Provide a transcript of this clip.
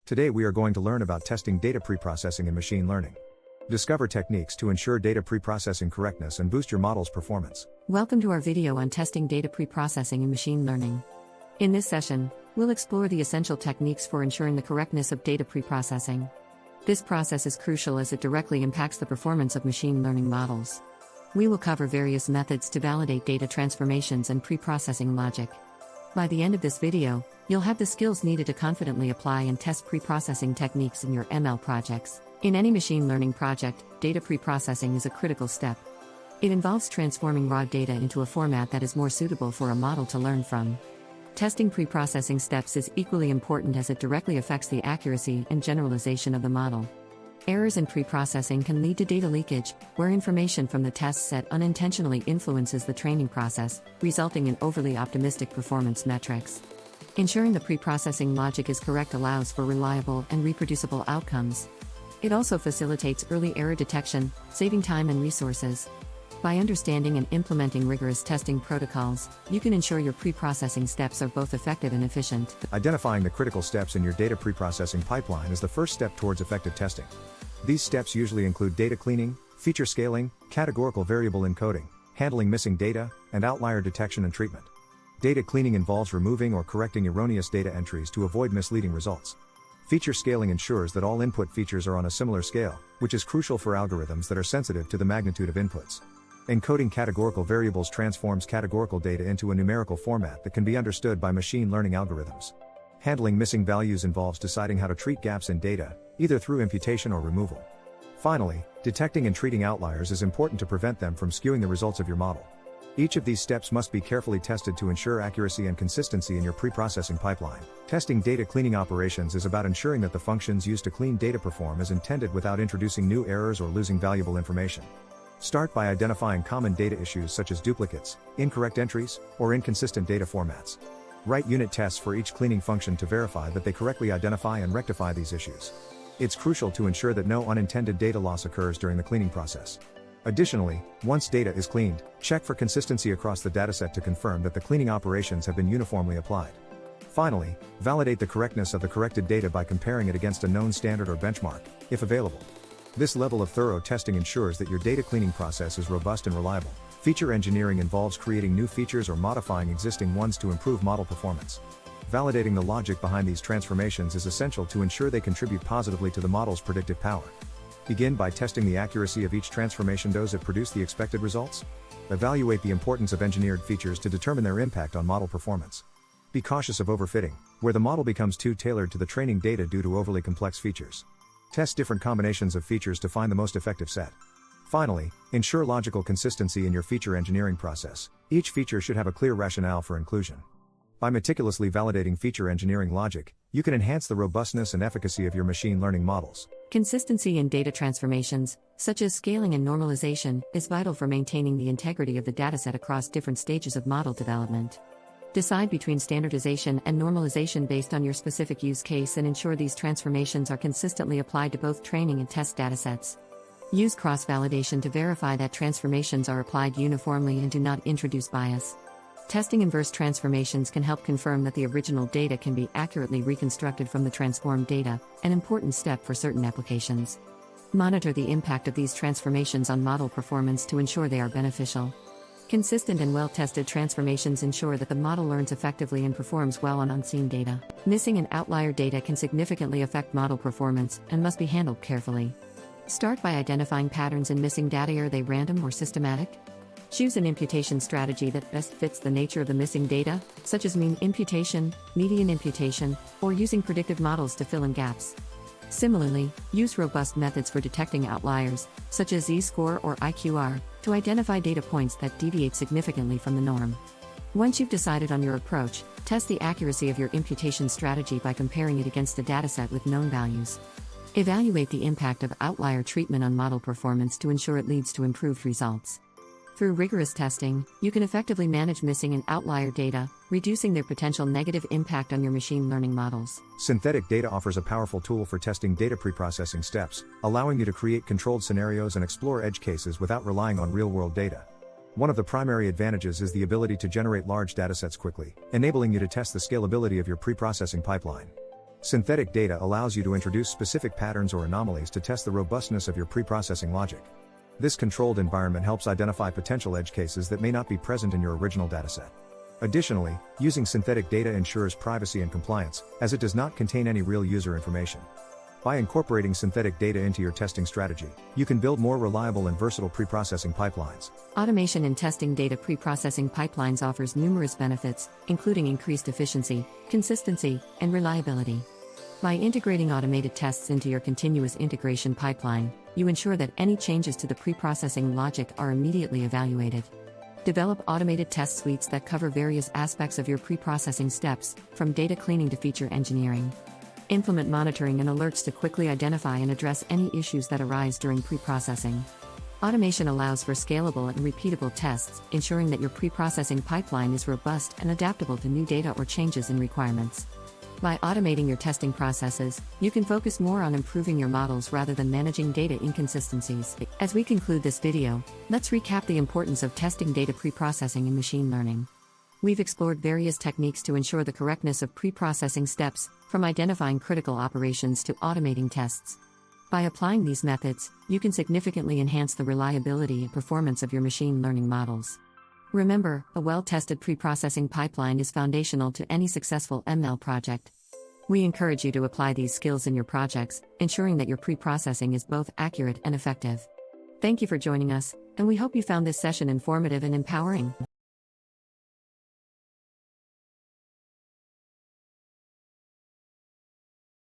Today we are going to learn about testing data preprocessing in machine learning. Discover techniques to ensure data preprocessing correctness and boost your model's performance. Welcome to our video on testing data preprocessing in machine learning. In this session, we'll explore the essential techniques for ensuring the correctness of data preprocessing. This process is crucial as it directly impacts the performance of machine learning models. We will cover various methods to validate data transformations and preprocessing logic. By the end of this video, you'll have the skills needed to confidently apply and test preprocessing techniques in your ML projects. In any machine learning project, data preprocessing is a critical step. It involves transforming raw data into a format that is more suitable for a model to learn from. Testing preprocessing steps is equally important as it directly affects the accuracy and generalization of the model. Errors in preprocessing can lead to data leakage, where information from the test set unintentionally influences the training process, resulting in overly optimistic performance metrics. Ensuring the preprocessing logic is correct allows for reliable and reproducible outcomes. It also facilitates early error detection, saving time and resources. By understanding and implementing rigorous testing protocols, you can ensure your preprocessing steps are both effective and efficient. Identifying the critical steps in your data preprocessing pipeline is the first step towards effective testing. These steps usually include data cleaning, feature scaling, categorical variable encoding, handling missing data, and outlier detection and treatment. Data cleaning involves removing or correcting erroneous data entries to avoid misleading results. Feature scaling ensures that all input features are on a similar scale, which is crucial for algorithms that are sensitive to the magnitude of inputs. Encoding categorical variables transforms categorical data into a numerical format that can be understood by machine learning algorithms. Handling missing values involves deciding how to treat gaps in data, either through imputation or removal. Finally, detecting and treating outliers is important to prevent them from skewing the results of your model. Each of these steps must be carefully tested to ensure accuracy and consistency in your preprocessing pipeline. Testing data cleaning operations is about ensuring that the functions used to clean data perform as intended without introducing new errors or losing valuable information. Start by identifying common data issues such as duplicates, incorrect entries, or inconsistent data formats. Write unit tests for each cleaning function to verify that they correctly identify and rectify these issues. It's crucial to ensure that no unintended data loss occurs during the cleaning process. Additionally, once data is cleaned, check for consistency across the dataset to confirm that the cleaning operations have been uniformly applied. Finally, validate the correctness of the corrected data by comparing it against a known standard or benchmark, if available. This level of thorough testing ensures that your data cleaning process is robust and reliable. Feature engineering involves creating new features or modifying existing ones to improve model performance. Validating the logic behind these transformations is essential to ensure they contribute positively to the model's predictive power. Begin by testing the accuracy of each transformation. Does it produce the expected results? Evaluate the importance of engineered features to determine their impact on model performance. Be cautious of overfitting, where the model becomes too tailored to the training data due to overly complex features. Test different combinations of features to find the most effective set. Finally, ensure logical consistency in your feature engineering process. Each feature should have a clear rationale for inclusion. By meticulously validating feature engineering logic, you can enhance the robustness and efficacy of your machine learning models. Consistency in data transformations, such as scaling and normalization, is vital for maintaining the integrity of the dataset across different stages of model development. Decide between standardization and normalization based on your specific use case and ensure these transformations are consistently applied to both training and test datasets. Use cross-validation to verify that transformations are applied uniformly and do not introduce bias. Testing inverse transformations can help confirm that the original data can be accurately reconstructed from the transformed data, an important step for certain applications. Monitor the impact of these transformations on model performance to ensure they are beneficial. Consistent and well-tested transformations ensure that the model learns effectively and performs well on unseen data. Missing and outlier data can significantly affect model performance and must be handled carefully. Start by identifying patterns in missing data. Are they random or systematic? Choose an imputation strategy that best fits the nature of the missing data, such as mean imputation, median imputation, or using predictive models to fill in gaps. Similarly, use robust methods for detecting outliers, such as z-score or IQR, to identify data points that deviate significantly from the norm. Once you've decided on your approach, test the accuracy of your imputation strategy by comparing it against a dataset with known values. Evaluate the impact of outlier treatment on model performance to ensure it leads to improved results. Through rigorous testing, you can effectively manage missing and outlier data, reducing their potential negative impact on your machine learning models. Synthetic data offers a powerful tool for testing data preprocessing steps, allowing you to create controlled scenarios and explore edge cases without relying on real-world data. One of the primary advantages is the ability to generate large datasets quickly, enabling you to test the scalability of your preprocessing pipeline. Synthetic data allows you to introduce specific patterns or anomalies to test the robustness of your preprocessing logic. This controlled environment helps identify potential edge cases that may not be present in your original dataset. Additionally, using synthetic data ensures privacy and compliance, as it does not contain any real user information. By incorporating synthetic data into your testing strategy, you can build more reliable and versatile preprocessing pipelines. Automation in testing data preprocessing pipelines offers numerous benefits, including increased efficiency, consistency, and reliability. By integrating automated tests into your continuous integration pipeline, you ensure that any changes to the preprocessing logic are immediately evaluated. Develop automated test suites that cover various aspects of your preprocessing steps, from data cleaning to feature engineering. Implement monitoring and alerts to quickly identify and address any issues that arise during preprocessing. Automation allows for scalable and repeatable tests, ensuring that your preprocessing pipeline is robust and adaptable to new data or changes in requirements. By automating your testing processes, you can focus more on improving your models rather than managing data inconsistencies. As we conclude this video, let's recap the importance of testing data preprocessing in machine learning. We've explored various techniques to ensure the correctness of preprocessing steps, from identifying critical operations to automating tests. By applying these methods, you can significantly enhance the reliability and performance of your machine learning models. Remember, a well-tested preprocessing pipeline is foundational to any successful ML project. We encourage you to apply these skills in your projects, ensuring that your preprocessing is both accurate and effective. Thank you for joining us, and we hope you found this session informative and empowering.